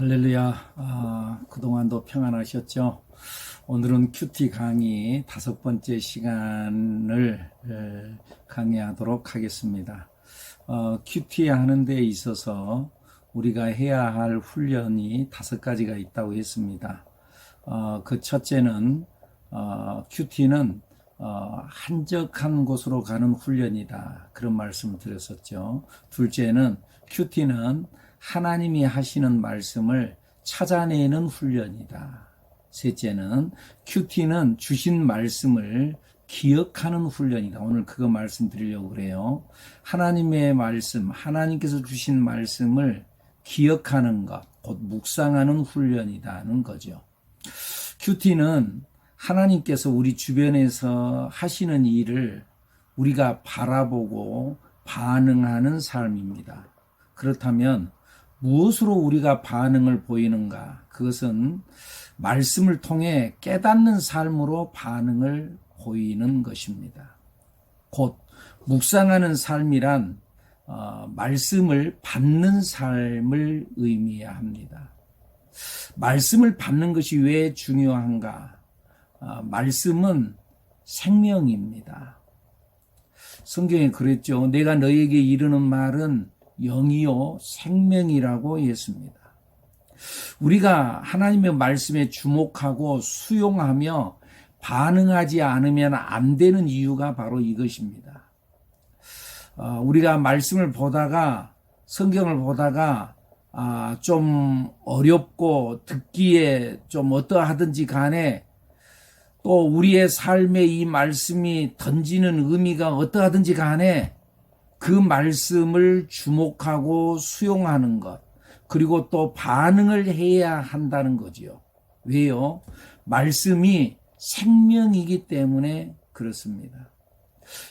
할렐루야. 그동안도 평안하셨죠? 오늘은 큐티 강의 5번째 시간을 강의하도록 하겠습니다. 큐티 하는 데 있어서 우리가 해야 할 훈련이 5가지가 있다고 했습니다. 그 첫째는 큐티는 한적한 곳으로 가는 훈련이다. 그런 말씀을 드렸었죠. 둘째는 큐티는 하나님이 하시는 말씀을 찾아내는 훈련이다. 셋째는 큐티는 주신 말씀을 기억하는 훈련이다. 오늘 그거 말씀드리려고 그래요. 하나님의 말씀, 하나님께서 주신 말씀을 기억하는 것, 곧 묵상하는 훈련이다는 거죠. 큐티는 하나님께서 우리 주변에서 하시는 일을 우리가 바라보고 반응하는 삶입니다. 그렇다면 무엇으로 우리가 반응을 보이는가? 그것은 말씀을 통해 깨닫는 삶으로 반응을 보이는 것입니다. 곧 묵상하는 삶이란 말씀을 받는 삶을 의미합니다. 말씀을 받는 것이 왜 중요한가? 말씀은 생명입니다. 성경에 그랬죠. 내가 너에게 이르는 말은 영이요 생명이라고 했습니다. 우리가 하나님의 말씀에 주목하고 수용하며 반응하지 않으면 안 되는 이유가 바로 이것입니다. 우리가 말씀을 보다가 성경을 보다가 좀 어렵고 듣기에 좀 어떠하든지 간에 또 우리의 삶에 이 말씀이 던지는 의미가 어떠하든지 간에 그 말씀을 주목하고 수용하는 것, 그리고 또 반응을 해야 한다는 거지요. 왜요? 말씀이 생명이기 때문에 그렇습니다.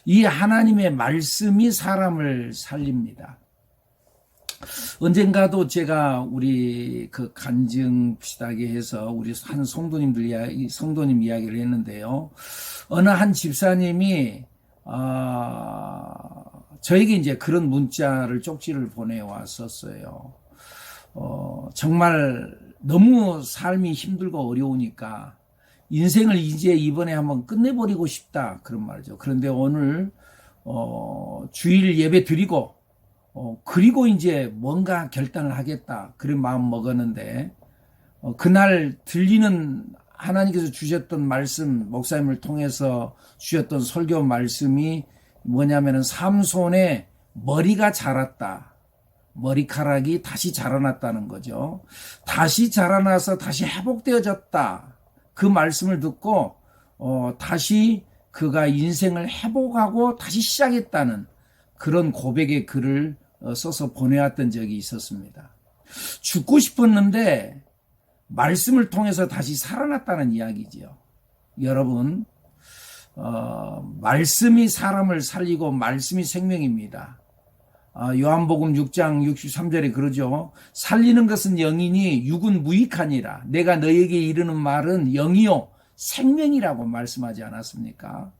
이 하나님의 말씀이 사람을 살립니다. 언젠가도 제가 우리 그 간증 비슷하게 해서 우리 한 성도님 이야기를 했는데요. 어느 한 집사님이 저에게 이제 그런 문자를 쪽지를 보내왔었어요. 정말 너무 삶이 힘들고 어려우니까 인생을 이제 이번에 한번 끝내버리고 싶다. 그런 말이죠. 그런데 오늘, 주일 예배 드리고, 그리고 이제 뭔가 결단을 하겠다. 그런 마음 먹었는데, 그날 들리는 하나님께서 주셨던 말씀, 목사님을 통해서 주셨던 설교 말씀이 뭐냐면은 삼손의 머리가 자랐다. 머리카락이 다시 자라났다는 거죠. 다시 자라나서 다시 회복되어졌다. 그 말씀을 듣고 다시 그가 인생을 회복하고 다시 시작했다는 그런 고백의 글을 써서 보내왔던 적이 있었습니다. 죽고 싶었는데 말씀을 통해서 다시 살아났다는 이야기지요. 여러분, 말씀이 사람을 살리고 말씀이 생명입니다. 요한복음 6장 63절에 그러죠. 살리는 것은 영이니 육은 무익하니라. 내가 너에게 이르는 말은 영이요 생명이라고 말씀하지 않았습니까?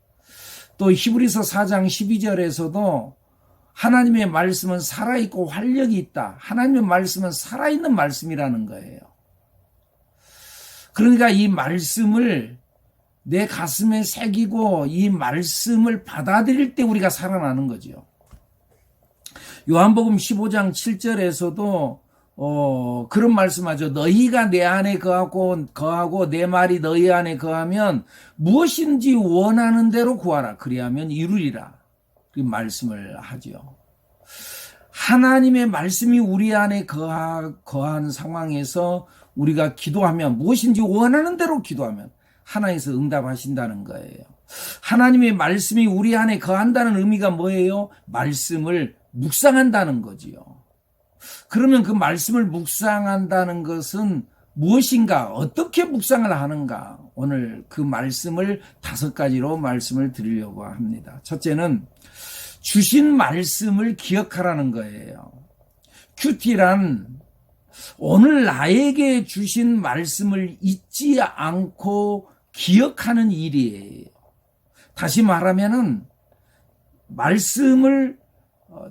또 히브리서 4장 12절에서도 하나님의 말씀은 살아있고 활력이 있다. 하나님의 말씀은 살아있는 말씀이라는 거예요. 그러니까 이 말씀을 내 가슴에 새기고 이 말씀을 받아들일 때 우리가 살아나는 거죠. 요한복음 15장 7절에서도 그런 말씀하죠. 너희가 내 안에 거하고 내 말이 너희 안에 거하면 무엇인지 원하는 대로 구하라. 그리하면 이루리라. 그 말씀을 하죠. 하나님의 말씀이 우리 안에 거한 상황에서 우리가 기도하면 무엇인지 원하는 대로 기도하면 하나님께서 응답하신다는 거예요. 하나님의 말씀이 우리 안에 거한다는 의미가 뭐예요? 말씀을 묵상한다는 거지요. 그러면 그 말씀을 묵상한다는 것은 무엇인가? 어떻게 묵상을 하는가? 오늘 그 말씀을 5가지로 말씀을 드리려고 합니다. 첫째는 주신 말씀을 기억하라는 거예요. 큐티란 오늘 나에게 주신 말씀을 잊지 않고 기억하는 일이에요. 다시 말하면은 말씀을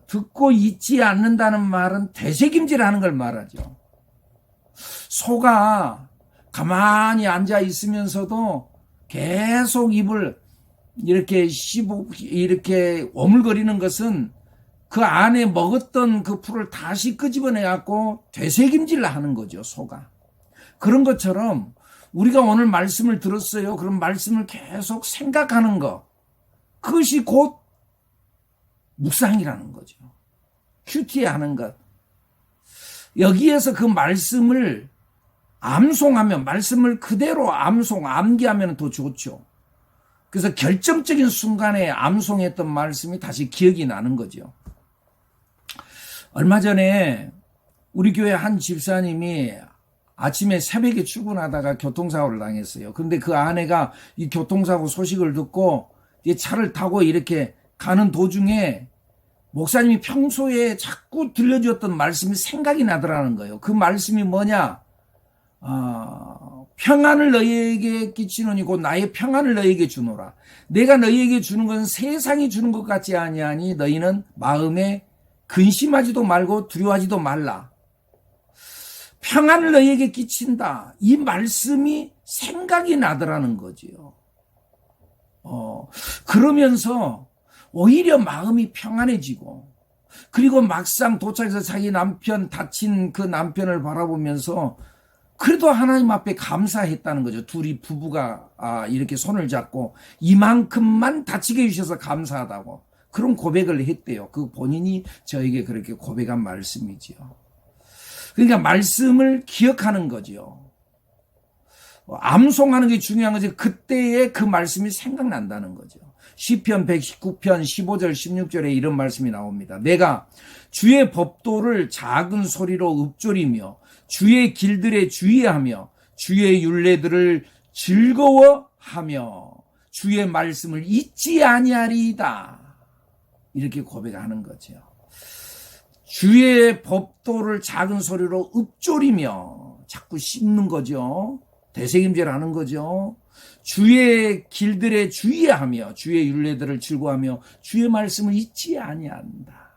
듣고 잊지 않는다는 말은 되새김질하는 걸 말하죠. 소가 가만히 앉아 있으면서도 계속 입을 이렇게 오물거리는 것은 그 안에 먹었던 그 풀을 다시 끄집어내 갖고 되새김질 하는 거죠, 소가. 그런 것처럼 우리가 오늘 말씀을 들었어요. 그런 말씀을 계속 생각하는 것. 그것이 곧 묵상이라는 거죠. 큐티하는 것. 여기에서 그 말씀을 암송하면, 말씀을 그대로 암기하면 더 좋죠. 그래서 결정적인 순간에 암송했던 말씀이 다시 기억이 나는 거죠. 얼마 전에 우리 교회 한 집사님이 아침에 새벽에 출근하다가 교통사고를 당했어요. 그런데 그 아내가 이 교통사고 소식을 듣고 차를 타고 이렇게 가는 도중에 목사님이 평소에 자꾸 들려주었던 말씀이 생각이 나더라는 거예요. 그 말씀이 뭐냐? 평안을 너희에게 끼치노니 곧 나의 평안을 너희에게 주노라. 내가 너희에게 주는 것은 세상이 주는 것 같지 아니하니 너희는 마음에 근심하지도 말고 두려워하지도 말라. 평안을 너희에게 끼친다. 이 말씀이 생각이 나더라는 거지요. 그러면서 오히려 마음이 평안해지고, 그리고 막상 도착해서 자기 남편, 다친 그 남편을 바라보면서 그래도 하나님 앞에 감사했다는 거죠. 둘이 부부가 이렇게 손을 잡고 이만큼만 다치게 해주셔서 감사하다고 그런 고백을 했대요. 그 본인이 저에게 그렇게 고백한 말씀이지요. 그러니까 말씀을 기억하는 거죠. 암송하는 게 중요한 거죠. 그때의 그 말씀이 생각난다는 거죠. 시편 119편 15절 16절에 이런 말씀이 나옵니다. 내가 주의 법도를 작은 소리로 읊조리며 주의 길들에 주의하며 주의 율례들을 즐거워하며 주의 말씀을 잊지 아니하리이다. 이렇게 고백하는 거죠. 주의 법도를 작은 소리로 읊조리며 자꾸 씹는 거죠. 되새김질하는 거죠. 주의 길들에 주의하며 주의 율례들을 즐거워하며 주의 말씀을 잊지 아니한다.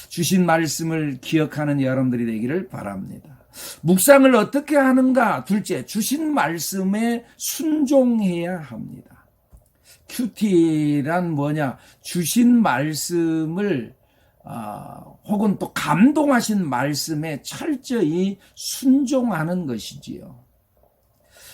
주신 말씀을 기억하는 여러분들이 되기를 바랍니다. 묵상을 어떻게 하는가? 둘째, 주신 말씀에 순종해야 합니다. 큐티란 뭐냐? 주신 말씀을 혹은 또 감동하신 말씀에 철저히 순종하는 것이지요.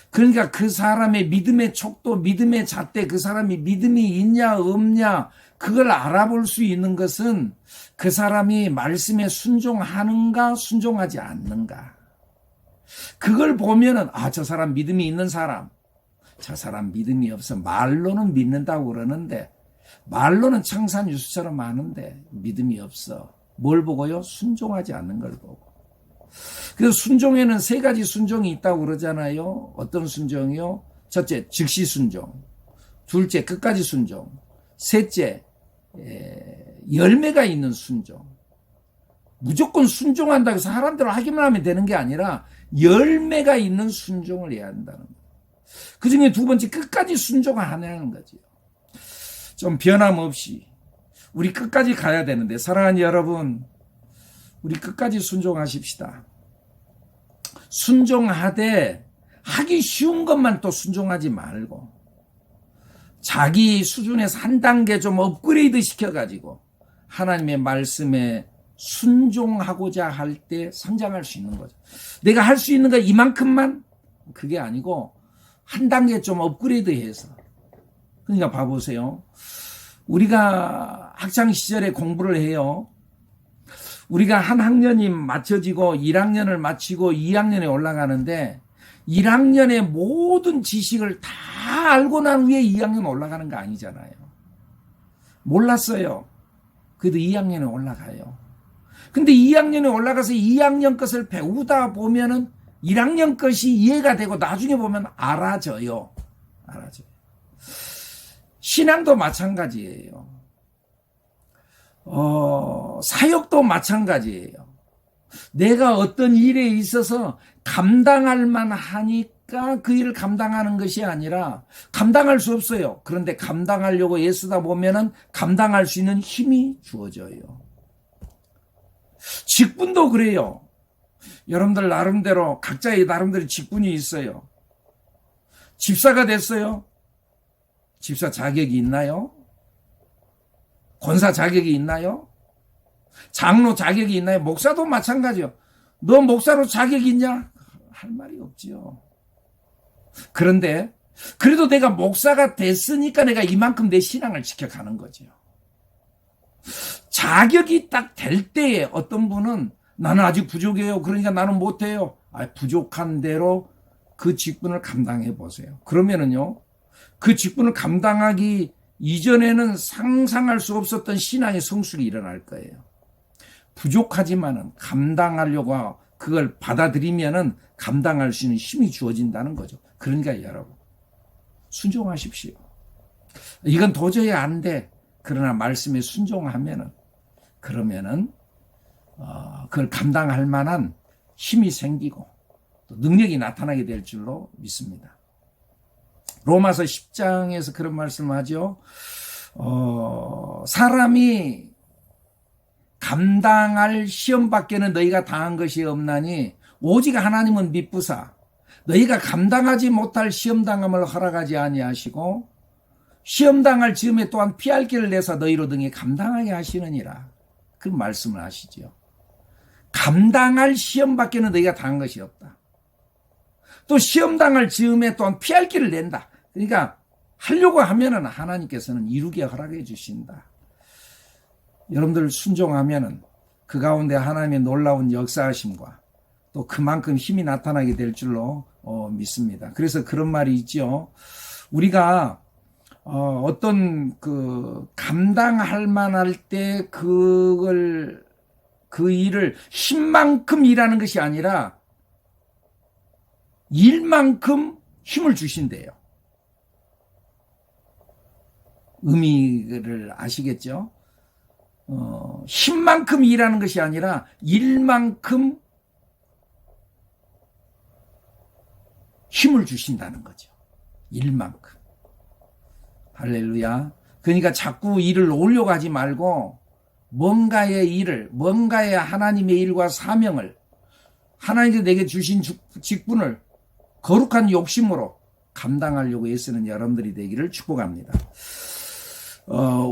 그러니까 그 사람의 믿음의 척도, 믿음의 잣대, 그 사람이 믿음이 있냐 없냐 그걸 알아볼 수 있는 것은 그 사람이 말씀에 순종하는가 순종하지 않는가. 그걸 보면은 저 사람 믿음이 있는 사람, 저 사람 믿음이 없어. 말로는 믿는다고 그러는데 말로는 청산유수처럼 하는데 믿음이 없어. 뭘 보고요? 순종하지 않는 걸 보고. 그래서 순종에는 세 가지 순종이 있다고 그러잖아요. 어떤 순종이요? 첫째, 즉시 순종. 둘째, 끝까지 순종. 셋째, 열매가 있는 순종. 무조건 순종한다고 해서 사람대로 하기만 하면 되는 게 아니라 열매가 있는 순종을 해야 한다는 거예요. 그 중에 두 번째, 끝까지 순종을 하냐는 거죠. 좀 변함없이 우리 끝까지 가야 되는데, 사랑하는 여러분, 우리 끝까지 순종하십시다. 순종하되 하기 쉬운 것만 또 순종하지 말고 자기 수준에서 한 단계 좀 업그레이드 시켜가지고 하나님의 말씀에 순종하고자 할 때 성장할 수 있는 거죠. 내가 할 수 있는 거 이만큼만? 그게 아니고 한 단계 좀 업그레이드해서. 그러니까 봐보세요. 우리가 학창시절에 공부를 해요. 우리가 한 학년이 맞춰지고 1학년을 마치고 2학년에 올라가는데 1학년의 모든 지식을 다 알고 난 후에 2학년 올라가는 거 아니잖아요. 몰랐어요. 그래도 2학년에 올라가요. 근데 2학년에 올라가서 2학년 것을 배우다 보면은 1학년 것이 이해가 되고 나중에 보면 알아져요. 신앙도 마찬가지예요. 사역도 마찬가지예요. 내가 어떤 일에 있어서 감당할 만하니까 그 일을 감당하는 것이 아니라 감당할 수 없어요. 그런데 감당하려고 애쓰다 보면은 감당할 수 있는 힘이 주어져요. 직분도 그래요. 여러분들 나름대로 각자의 나름대로 직분이 있어요. 집사가 됐어요. 집사 자격이 있나요? 권사 자격이 있나요? 장로 자격이 있나요? 목사도 마찬가지요. 너 목사로 자격이 있냐? 할 말이 없지요. 그런데 그래도 내가 목사가 됐으니까 내가 이만큼 내 신앙을 지켜가는 거죠. 자격이 딱 될 때에 어떤 분은 나는 아직 부족해요. 그러니까 나는 못해요. 부족한 대로 그 직분을 감당해 보세요. 그러면은요, 그 직분을 감당하기 이전에는 상상할 수 없었던 신앙의 성숙이 일어날 거예요. 부족하지만은 감당하려고 그걸 받아들이면은 감당할 수 있는 힘이 주어진다는 거죠. 그러니까 여러분, 순종하십시오. 이건 도저히 안 돼. 그러나 말씀에 순종하면은, 그러면은, 그걸 감당할 만한 힘이 생기고, 또 능력이 나타나게 될 줄로 믿습니다. 로마서 10장에서 그런 말씀을 하죠. 사람이 감당할 시험밖에는 너희가 당한 것이 없나니 오직 하나님은 미쁘사 너희가 감당하지 못할 시험당함을 허락하지 아니하시고 시험당할 즈음에 또한 피할 길을 내서 너희로 등에 감당하게 하시느니라. 그 말씀을 하시죠. 감당할 시험밖에는 너희가 당한 것이 없다. 또 시험당할 즈음에 또한 피할 길을 낸다. 그러니까 하려고 하면은 하나님께서는 이루게 허락해 주신다. 여러분들 순종하면은 그 가운데 하나님의 놀라운 역사하심과 또 그만큼 힘이 나타나게 될 줄로 믿습니다. 그래서 그런 말이 있죠. 우리가 어떤 그 감당할 만할 때 그 일을 힘만큼 일하는 것이 아니라 일만큼 힘을 주신대요. 의미를 아시겠죠? 힘만큼 일하는 것이 아니라 일만큼 힘을 주신다는 거죠. 일만큼. 할렐루야. 그러니까 자꾸 일을 놓으려고 하지 말고 뭔가의 일을, 뭔가의 하나님의 일과 사명을, 하나님께서 내게 주신 직분을 거룩한 욕심으로 감당하려고 애쓰는 여러분들이 되기를 축복합니다.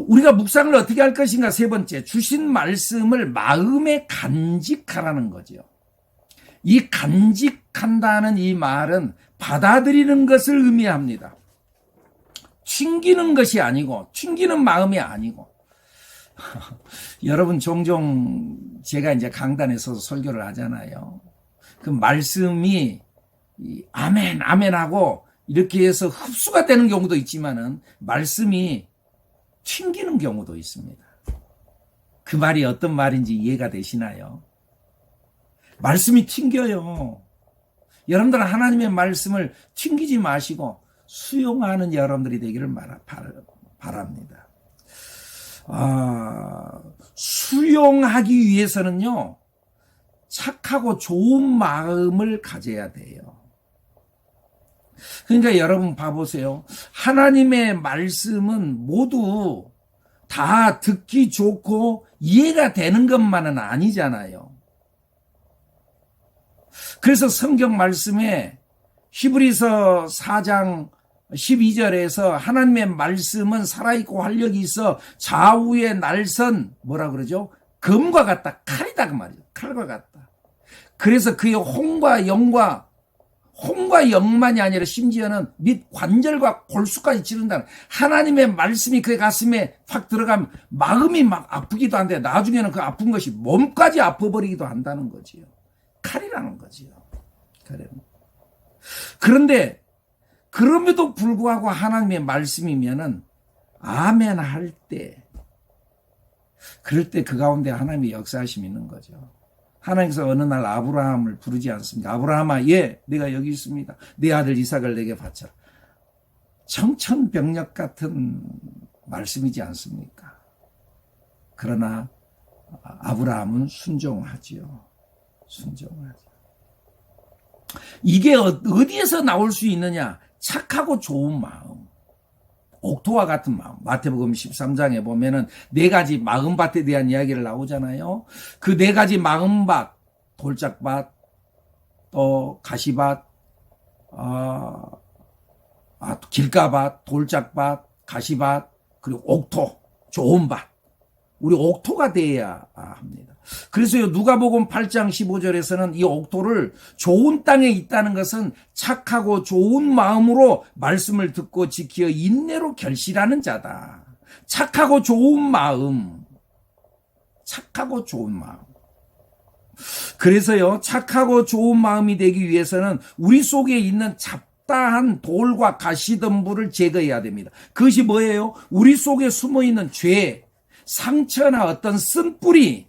우리가 묵상을 어떻게 할 것인가? 세 번째, 주신 말씀을 마음에 간직하라는 거죠. 이 간직한다는 이 말은 받아들이는 것을 의미합니다. 튕기는 것이 아니고, 튕기는 마음이 아니고. 여러분, 종종 제가 이제 강단에 서서 설교를 하잖아요. 그 말씀이 아멘, 아멘 하고 이렇게 해서 흡수가 되는 경우도 있지만은 말씀이 튕기는 경우도 있습니다. 그 말이 어떤 말인지 이해가 되시나요? 말씀이 튕겨요. 여러분들은 하나님의 말씀을 튕기지 마시고 수용하는 여러분들이 되기를 바랍니다. 수용하기 위해서는요, 착하고 좋은 마음을 가져야 돼요. 그러니까 여러분 봐보세요. 하나님의 말씀은 모두 다 듣기 좋고 이해가 되는 것만은 아니잖아요. 그래서 성경 말씀에 히브리서 4장 12절에서 하나님의 말씀은 살아있고 활력이 있어 좌우의 날선 뭐라 그러죠? 검과 같다. 칼이다 그 말이죠. 칼과 같다. 그래서 그의 혼과 영만이 아니라 심지어는 및 관절과 골수까지 찌른다는 하나님의 말씀이 그의 가슴에 확 들어가면 마음이 막 아프기도 한데 나중에는 그 아픈 것이 몸까지 아파버리기도 한다는 거지요. 칼이라는 거지요. 그런데 그럼에도 불구하고 하나님의 말씀이면은 아멘 할 때, 그럴 때 그 가운데 하나님의 역사하심이 있는 거죠. 하나님께서 어느 날 아브라함을 부르지 않습니까? 아브라함아, 예, 내가 여기 있습니다. 내 아들 이삭을 내게 바쳐라. 청천벽력 같은 말씀이지 않습니까? 그러나 아브라함은 순종하지요. 순종하죠. 이게 어디에서 나올 수 있느냐? 착하고 좋은 마음, 옥토와 같은 마음. 마태복음 13장에 보면은 네 가지 마음밭에 대한 이야기를 나오잖아요. 그 네 가지 마음밭, 돌짝밭, 또 가시밭, 길가밭, 돌짝밭, 가시밭, 그리고 옥토, 좋은 밭. 우리 옥토가 돼야 합니다. 그래서요, 누가복음 8장 15절에서는 이 옥토를 좋은 땅에 있다는 것은 착하고 좋은 마음으로 말씀을 듣고 지키어 인내로 결실하는 자다. 착하고 좋은 마음. 착하고 좋은 마음. 그래서요, 착하고 좋은 마음이 되기 위해서는 우리 속에 있는 잡다한 돌과 가시덤불을 제거해야 됩니다. 그것이 뭐예요? 우리 속에 숨어있는 죄, 상처나 어떤 쓴뿌리,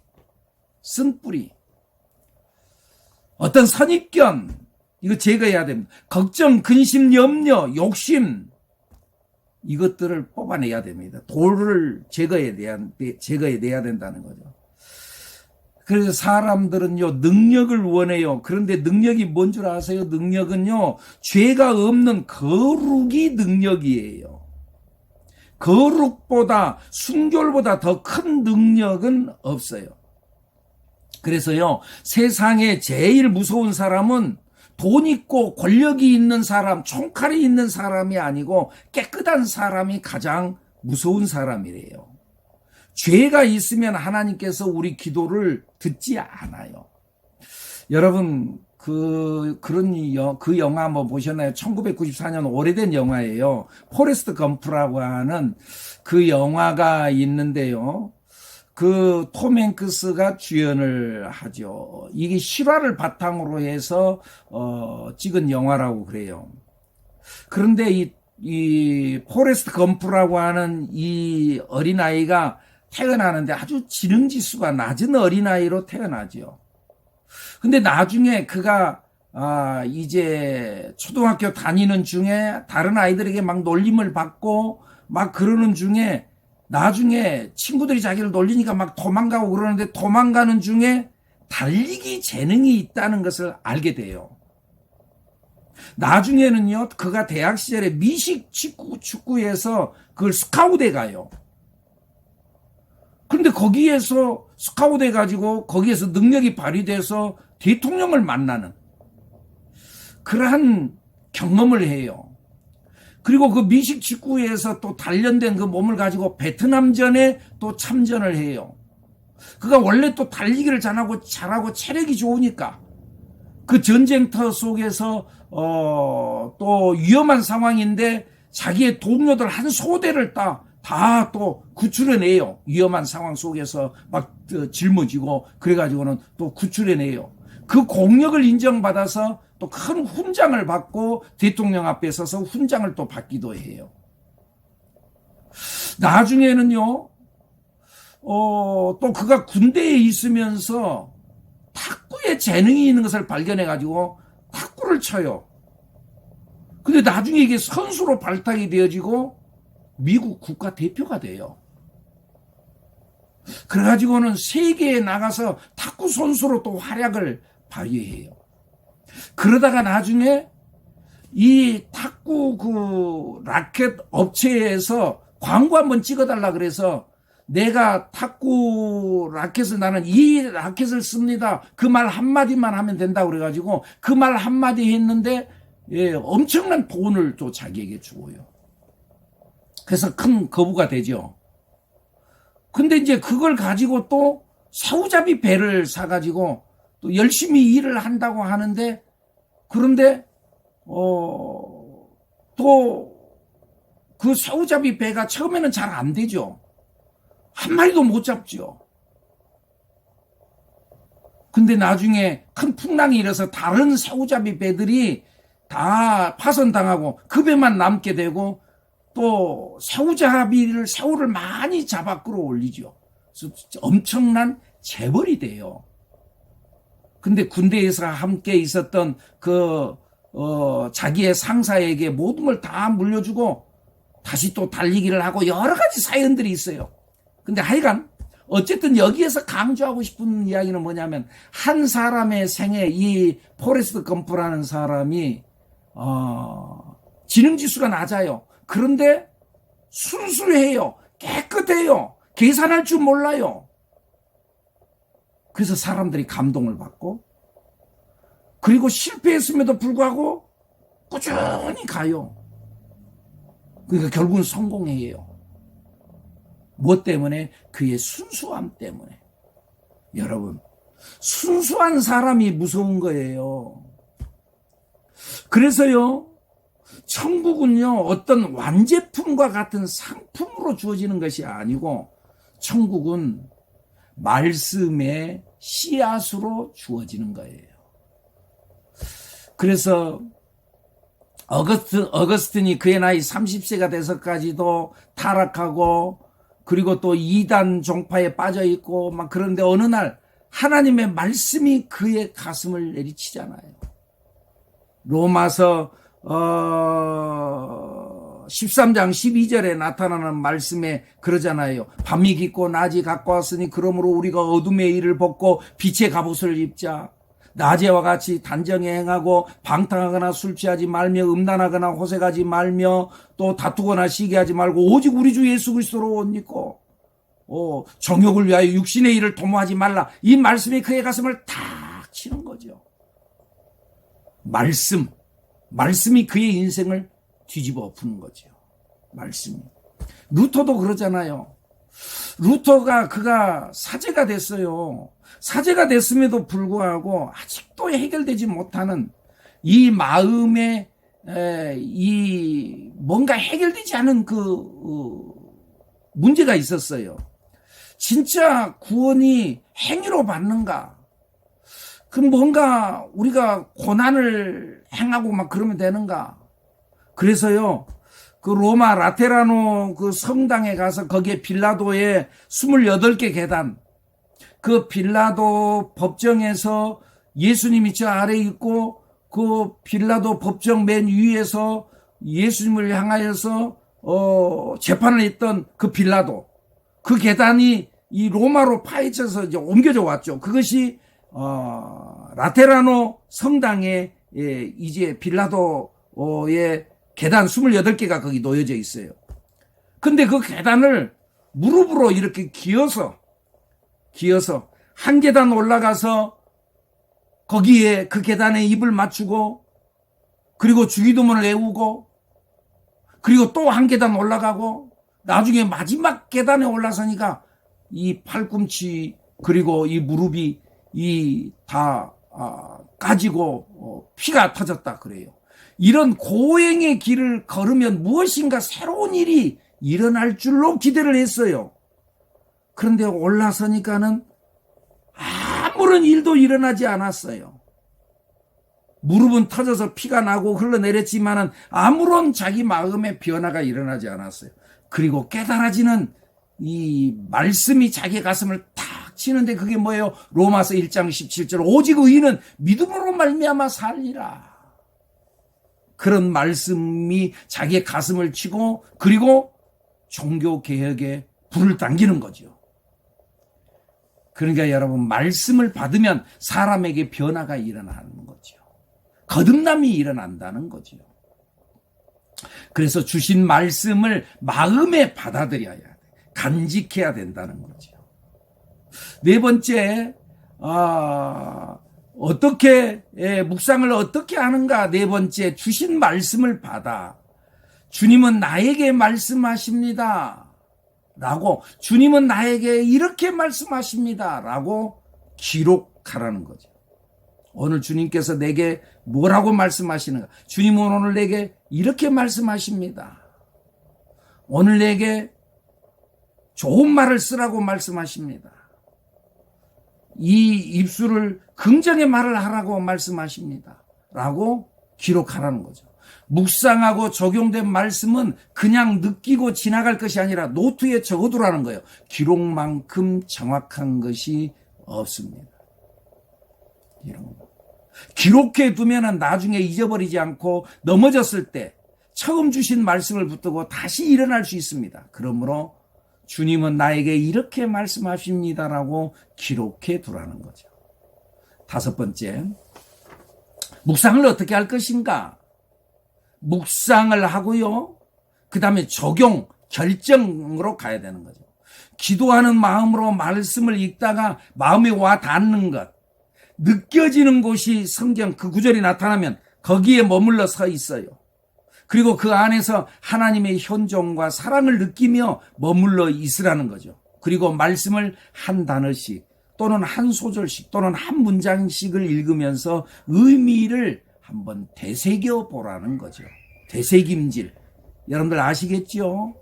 어떤 선입견, 이거 제거해야 됩니다. 걱정, 근심, 염려, 욕심, 이것들을 뽑아내야 됩니다. 돌을 제거해내야 된다는 거죠. 그래서 사람들은요, 능력을 원해요. 그런데 능력이 뭔 줄 아세요? 능력은요, 죄가 없는 거룩이 능력이에요. 거룩보다, 순결보다 더 큰 능력은 없어요. 그래서요, 세상에 제일 무서운 사람은 돈 있고 권력이 있는 사람, 총칼이 있는 사람이 아니고 깨끗한 사람이 가장 무서운 사람이래요. 죄가 있으면 하나님께서 우리 기도를 듣지 않아요. 여러분, 그 영화 한번 보셨나요? 1994년 오래된 영화예요. 포레스트 검프라고 하는 그 영화가 있는데요. 그 톰 행크스가 주연을 하죠. 이게 실화를 바탕으로 해서 찍은 영화라고 그래요. 그런데 이 포레스트 검프라고 하는 이 어린아이가 태어나는데 아주 지능지수가 낮은 어린아이로 태어나죠. 근데 나중에 그가 이제 초등학교 다니는 중에 다른 아이들에게 막 놀림을 받고 막 그러는 중에 나중에 친구들이 자기를 놀리니까 막 도망가고 그러는데 도망가는 중에 달리기 재능이 있다는 것을 알게 돼요. 나중에는요, 그가 대학 시절에 미식 축구에서 그걸 스카웃에 가요. 그런데 거기에서 스카웃해 가지고 거기에서 능력이 발휘돼서 대통령을 만나는 그러한 경험을 해요. 그리고 그 미식 축구에서 또 단련된 그 몸을 가지고 베트남전에 또 참전을 해요. 그가 원래 또 달리기를 잘하고 체력이 좋으니까 그 전쟁터 속에서 또 위험한 상황인데 자기의 동료들 한 소대를 다 또 구출해내요. 위험한 상황 속에서 막 짊어지고 그래가지고는 또 구출해내요. 그 공력을 인정받아서 또 큰 훈장을 받고 대통령 앞에 서서 훈장을 또 받기도 해요. 나중에는요, 또 그가 군대에 있으면서 탁구에 재능이 있는 것을 발견해가지고 탁구를 쳐요. 근데 나중에 이게 선수로 발탁이 되어지고 미국 국가대표가 돼요. 그래가지고는 세계에 나가서 탁구 선수로 또 활약을 발휘해요. 그러다가 나중에 이 탁구 그 라켓 업체에서 광고 한번 찍어달라 그래서 내가 탁구 라켓을 나는 이 라켓을 씁니다. 그 말 한마디만 하면 된다고 그래가지고 그 말 한마디 했는데 엄청난 돈을 또 자기에게 주고요. 그래서 큰 거부가 되죠. 근데 이제 그걸 가지고 또 새우잡이 배를 사가지고 또 열심히 일을 한다고 하는데 그런데 또 그 새우잡이 배가 처음에는 잘 안 되죠. 한 마리도 못 잡죠. 근데 나중에 큰 풍랑이 일어서 다른 새우잡이 배들이 다 파손당하고 그 배만 남게 되고 또 새우를 많이 잡아 끌어올리죠. 그래서 엄청난 재벌이 돼요. 근데 군대에서 함께 있었던 자기의 상사에게 모든 걸 다 물려주고 다시 또 달리기를 하고 여러 가지 사연들이 있어요. 근데 하여간 어쨌든 여기에서 강조하고 싶은 이야기는 뭐냐면 한 사람의 생에 이 포레스트 검프라는 사람이 지능지수가 낮아요. 그런데 순수해요. 깨끗해요. 계산할 줄 몰라요. 그래서 사람들이 감동을 받고 그리고 실패했음에도 불구하고 꾸준히 가요. 그러니까 결국은 성공해요. 무엇 때문에? 그의 순수함 때문에. 여러분, 순수한 사람이 무서운 거예요. 그래서요, 천국은요, 어떤 완제품과 같은 상품으로 주어지는 것이 아니고, 천국은 말씀의 씨앗으로 주어지는 거예요. 그래서 어거스틴이 그의 나이 30세가 돼서까지도 타락하고, 그리고 또 이단 종파에 빠져 있고 막 그런데 어느 날 하나님의 말씀이 그의 가슴을 내리치잖아요. 로마서 13장 12절에 나타나는 말씀에 그러잖아요. 밤이 깊고 낮이 가까웠으니 그러므로 우리가 어둠의 일을 벗고 빛의 갑옷을 입자. 낮에와 같이 단정히 행하고 방탕하거나 술 취하지 말며 음란하거나 호색하지 말며 또 다투거나 시기하지 말고 오직 우리 주 예수 그리스도로 옷 입고 정욕을 위하여 육신의 일을 도모하지 말라. 이 말씀이 그의 가슴을 탁 치는 거죠. 말씀이 그의 인생을 뒤집어 엎는 거죠. 말씀이. 루터도 그러잖아요. 루터가 그가 사제가 됐어요. 사제가 됐음에도 불구하고 아직도 해결되지 못하는 이 마음에 이 뭔가 해결되지 않은 그 문제가 있었어요. 진짜 구원이 행위로 받는가? 그 뭔가 우리가 고난을 행하고 막 그러면 되는가? 그래서요, 그 로마 라테라노 그 성당에 가서 거기에 빌라도의 28개 계단, 그 빌라도 법정에서 예수님이 저 아래에 있고 그 빌라도 법정 맨 위에서 예수님을 향하여서 재판을 했던 그 빌라도, 그 계단이 이 로마로 파헤쳐서 이제 옮겨져 왔죠. 그것이 라테라노 성당에 이제 빌라도의 계단 28개가 거기 놓여져 있어요. 근데 그 계단을 무릎으로 이렇게 기어서 한 계단 올라가서 거기에 그 계단에 입을 맞추고 그리고 주기도문을 외우고 그리고 또 한 계단 올라가고 나중에 마지막 계단에 올라서니까 이 팔꿈치 그리고 이 무릎이 다 까지고 피가 터졌다 그래요. 이런 고행의 길을 걸으면 무엇인가 새로운 일이 일어날 줄로 기대를 했어요. 그런데 올라서니까는 아무런 일도 일어나지 않았어요. 무릎은 터져서 피가 나고 흘러내렸지만은 아무런 자기 마음의 변화가 일어나지 않았어요. 그리고 깨달아지는 이 말씀이 자기 가슴을 탁 치는데 그게 뭐예요? 로마서 1장 17절 오직 의인은 믿음으로 말미암아 살리라. 그런 말씀이 자기의 가슴을 치고 그리고 종교개혁에 불을 당기는 거죠. 그러니까 여러분, 말씀을 받으면 사람에게 변화가 일어나는 거죠. 거듭남이 일어난다는 거죠. 그래서 주신 말씀을 마음에 받아들여야 돼. 간직해야 된다는 거죠. 네 번째, 어떻게 묵상을 어떻게 하는가? 네 번째, 주신 말씀을 받아 주님은 나에게 말씀하십니다 라고, 주님은 나에게 이렇게 말씀하십니다 라고 기록하라는 거죠. 오늘 주님께서 내게 뭐라고 말씀하시는가? 주님은 오늘 내게 이렇게 말씀하십니다. 오늘 내게 좋은 말을 쓰라고 말씀하십니다. 이 입술을 긍정의 말을 하라고 말씀하십니다 라고 기록하라는 거죠. 묵상하고 적용된 말씀은 그냥 느끼고 지나갈 것이 아니라 노트에 적어두라는 거예요. 기록만큼 정확한 것이 없습니다. 이런 거. 기록해 두면 나중에 잊어버리지 않고 넘어졌을 때 처음 주신 말씀을 붙들고 다시 일어날 수 있습니다. 그러므로 주님은 나에게 이렇게 말씀하십니다라고 기록해 두라는 거죠. 다섯 번째, 묵상을 어떻게 할 것인가? 묵상을 하고요. 그 다음에 적용, 결정으로 가야 되는 거죠. 기도하는 마음으로 말씀을 읽다가 마음에 와 닿는 것, 느껴지는 곳이 성경 그 구절이 나타나면 거기에 머물러 서 있어요. 그리고 그 안에서 하나님의 현존과 사랑을 느끼며 머물러 있으라는 거죠. 그리고 말씀을 한 단어씩 또는 한 소절씩 또는 한 문장씩을 읽으면서 의미를 한번 되새겨 보라는 거죠. 되새김질. 여러분들 아시겠죠?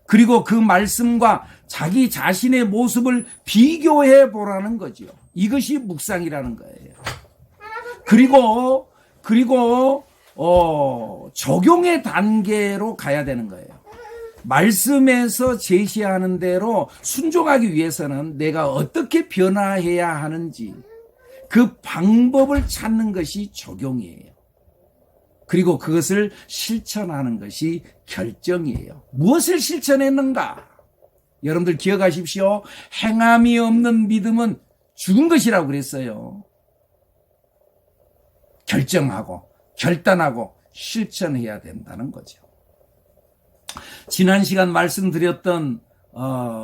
그리고 그 말씀과 자기 자신의 모습을 비교해 보라는 거죠. 이것이 묵상이라는 거예요. 그리고 적용의 단계로 가야 되는 거예요. 말씀에서 제시하는 대로 순종하기 위해서는 내가 어떻게 변화해야 하는지 그 방법을 찾는 것이 적용이에요. 그리고 그것을 실천하는 것이 결정이에요. 무엇을 실천했는가? 여러분들 기억하십시오. 행함이 없는 믿음은 죽은 것이라고 그랬어요. 결정하고 결단하고 실천해야 된다는 거죠. 지난 시간 말씀드렸던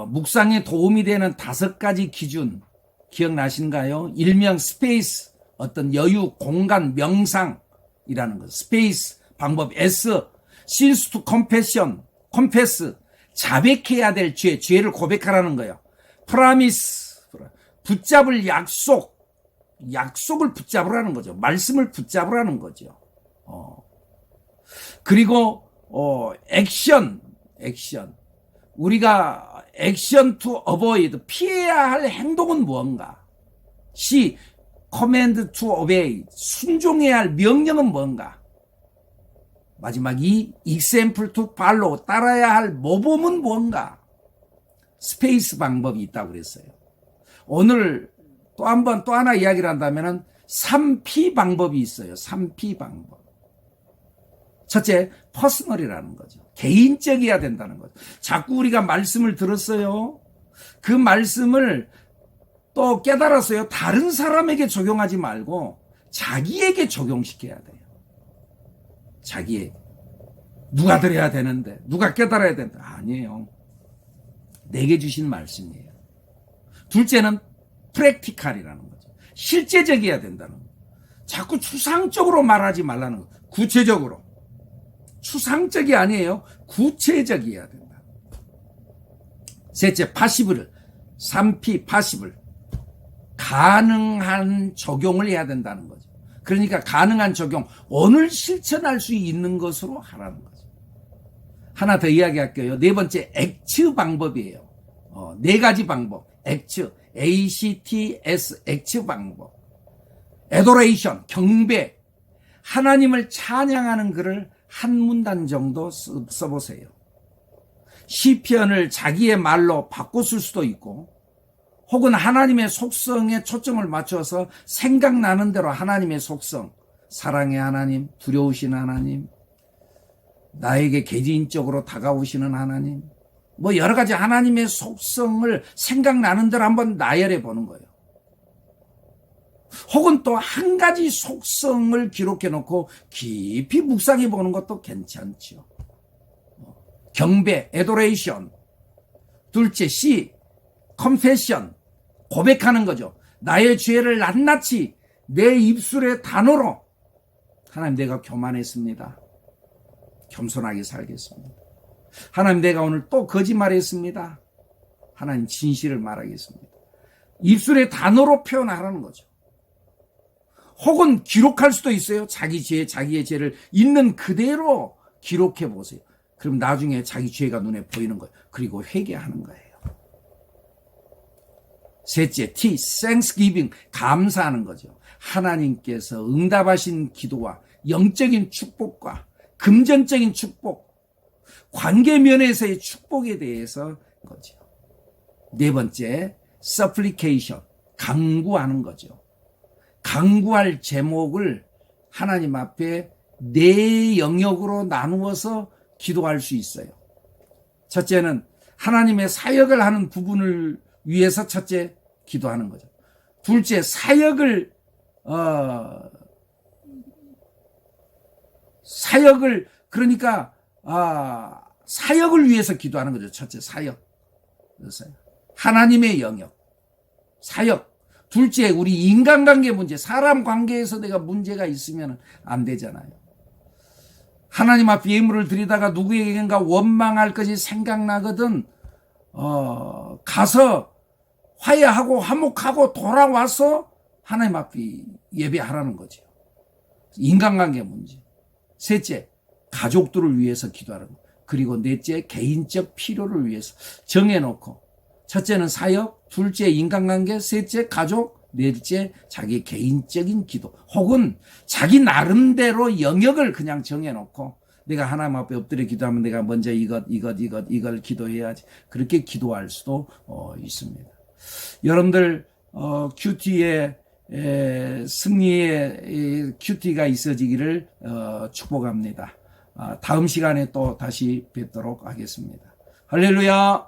묵상에 도움이 되는 5가지 기준 기억나신가요? 일명 스페이스, 어떤 여유, 공간, 명상이라는 것. 스페이스, 방법 S, since to confession, confess, 자백해야 될 죄를 고백하라는 거예요. promise, 붙잡을 약속을 붙잡으라는 거죠. 말씀을 붙잡으라는 거죠. 그리고 액션. 우리가 액션 to avoid, 피해야 할 행동은 무언가? C, command to obey, 순종해야 할 명령은 뭔가? 마지막 E, example to follow, 따라야 할 모범은 뭔가? 스페이스 방법이 있다고 그랬어요. 오늘 또 하나 이야기를 한다면은 3P 방법이 있어요. 3P 방법. 첫째, 퍼스널이라는 거죠. 개인적이어야 된다는 거죠. 자꾸 우리가 말씀을 들었어요. 그 말씀을 또 깨달았어요. 다른 사람에게 적용하지 말고 자기에게 적용시켜야 돼요. 자기에게. 누가 들어야 되는데, 누가 깨달아야 된다. 아니에요. 내게 주신 말씀이에요. 둘째는 프랙티컬이라는 거죠. 실제적이어야 된다는 거죠. 자꾸 추상적으로 말하지 말라는 거죠. 구체적으로. 추상적이 아니에요. 구체적이어야 된다. 셋째, 파시블. 3P 파시블. 가능한 적용을 해야 된다는 거죠. 그러니까 가능한 적용, 오늘 실천할 수 있는 것으로 하라는 거죠. 하나 더 이야기할게요. 네 번째, 액츠 방법이에요. 4가지 방법. 액츠, ACTS, 액츠 방법. 애도레이션, 경배. 하나님을 찬양하는 글을 한 문단 정도 써보세요. 시편을 자기의 말로 바꿔 쓸 수도 있고, 혹은 하나님의 속성에 초점을 맞춰서 생각나는 대로 하나님의 속성, 사랑의 하나님, 두려우신 하나님, 나에게 개인적으로 다가오시는 하나님, 뭐 여러 가지 하나님의 속성을 생각나는 대로 한번 나열해 보는 거예요. 혹은 또 한 가지 속성을 기록해 놓고 깊이 묵상해 보는 것도 괜찮죠. 경배, 애도레이션. 둘째, C, confession. 고백하는 거죠. 나의 죄를 낱낱이 내 입술의 단어로, 하나님, 내가 교만했습니다. 겸손하게 살겠습니다. 하나님, 내가 오늘 또 거짓말했습니다. 하나님, 진실을 말하겠습니다. 입술의 단어로 표현하라는 거죠. 혹은 기록할 수도 있어요. 자기의 죄를 있는 그대로 기록해 보세요. 그럼 나중에 자기 죄가 눈에 보이는 거예요. 그리고 회개하는 거예요. 셋째, T, Thanksgiving, 감사하는 거죠. 하나님께서 응답하신 기도와 영적인 축복과 금전적인 축복, 관계 면에서의 축복에 대해서 거죠. 네 번째, supplication, 간구하는 거죠. 간구할 제목을 하나님 앞에 4 영역으로 나누어서 기도할 수 있어요. 첫째는 하나님의 사역을 하는 부분을 위해서 첫째 기도하는 거죠. 둘째, 사역을 그러니까 사역을 위해서 기도하는 거죠. 첫째, 사역. 하나님의 영역, 사역. 둘째, 우리 인간관계 문제, 사람 관계에서 내가 문제가 있으면 안 되잖아요. 하나님 앞에 예물을 드리다가 누구에게인가 원망할 것이 생각나거든 가서 화해하고 화목하고 돌아와서 하나님 앞에 예배하라는 거죠. 인간관계 문제. 셋째, 가족들을 위해서 기도하는 거. 그리고 넷째, 개인적 필요를 위해서 정해놓고, 첫째는 사역, 둘째 인간관계, 셋째 가족, 넷째 자기 개인적인 기도, 혹은 자기 나름대로 영역을 그냥 정해놓고 내가 하나님 앞에 엎드려 기도하면 내가 먼저 이걸 기도해야지, 그렇게 기도할 수도 있습니다. 여러분들 큐티의 승리의 큐티가 있어지기를 축복합니다. 다음 시간에 또 다시 뵙도록 하겠습니다. 할렐루야.